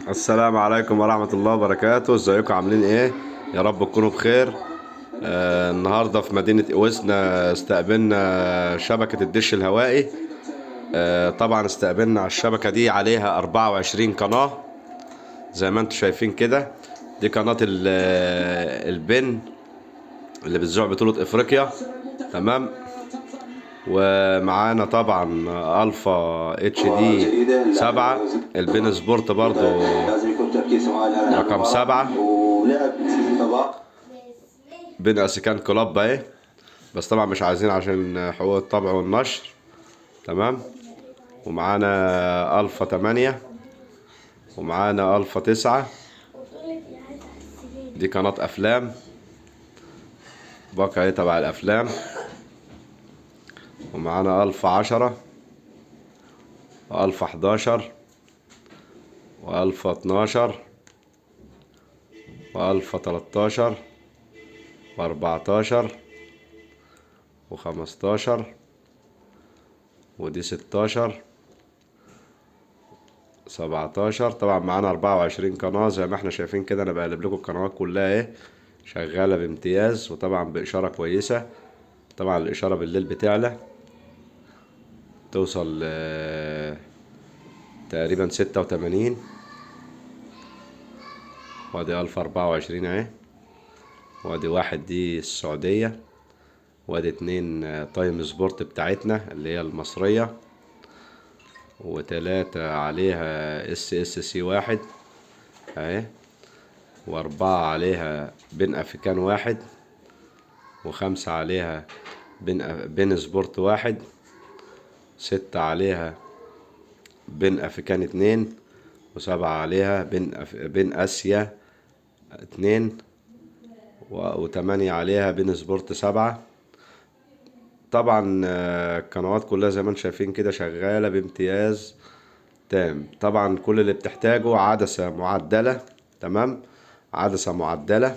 السلام عليكم ورحمة الله وبركاته. ازيكم عاملين ايه؟ يا رب تكونوا بخير. النهاردة في مدينة اوسنا استقبلنا شبكة الدش الهوائي. طبعا استقبلنا على الشبكة دي عليها 24 قناة زي ما انتم شايفين كده. دي قناة البن اللي بتذيع بطولة افريقيا. تمام. ومعانا طبعا الفا اتش دي 7، البين سبورت برضو رقم 7، بين اسيكان كلاب اهي، بس طبعا مش عايزين عشان حقوق الطبع والنشر. تمام. ومعانا الفا 8، ومعانا الفا 9، دي قناة افلام باقة اهي تبع الافلام. ومعانا الفا 10، والفا 11، والفا 12، والفا 13، و14، و15، ودي 16، 17. طبعا معانا 24 قناة زي ما احنا شايفين كده. انا بقلب لكم القنوات كلها اهي شغالة بامتياز، وطبعا بإشارة كويسة. طبعا الإشارة بالليل بتعلى توصل تقريبا 86. وادي الفا 24 اهي، وادي 1 دي السعودية، وادي 2 تايم سبورت بتاعتنا اللي هي المصرية، و3 عليها اس اس سي 1 اهي، و4 عليها بين افريكان 1، و5 عليها بين سبورت 1، 6 عليها بين افريكان 2، و7 عليها بين اسيا 2، و8 عليها بين سبورت 7. طبعا القنوات كلها زي ما انتم شايفين كده شغالة بامتياز تام. طبعا كل اللي بتحتاجه عدسة معدلة. تمام. عدسة معدلة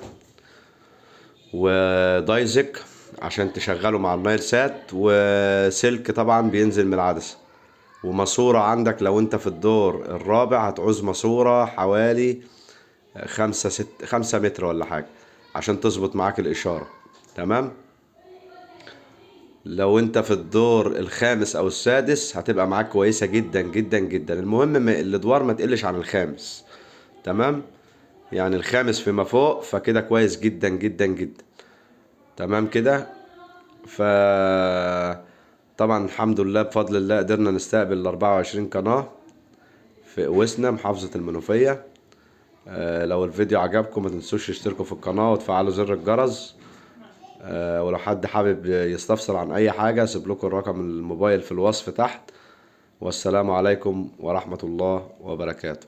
ودايزك عشان تشغله مع النايل سات، وسلك طبعا بينزل من العدسة، وماسورة عندك لو انت في الدور الرابع هتعوز ماسورة حوالي 5 متر ولا حاجة عشان تظبط معاك الإشارة. تمام. لو انت في الدور الخامس او السادس هتبقى معاك كويسة جدا جدا جدا. المهم الادوار ما تقلش عن الخامس. تمام. يعني الخامس فيما فوق فكده كويس جدا جدا جدا. تمام كده. ف طبعا الحمد لله بفضل الله قدرنا نستقبل ال 24 قناة في وسنا محافظة المنوفية. لو الفيديو عجبكم ما تنسوش تشتركوا في القناة وتفعلوا زر الجرس. ولو حد حابب يستفسر عن اي حاجة سيب لكم الرقم الموبايل في الوصف تحت. والسلام عليكم ورحمة الله وبركاته.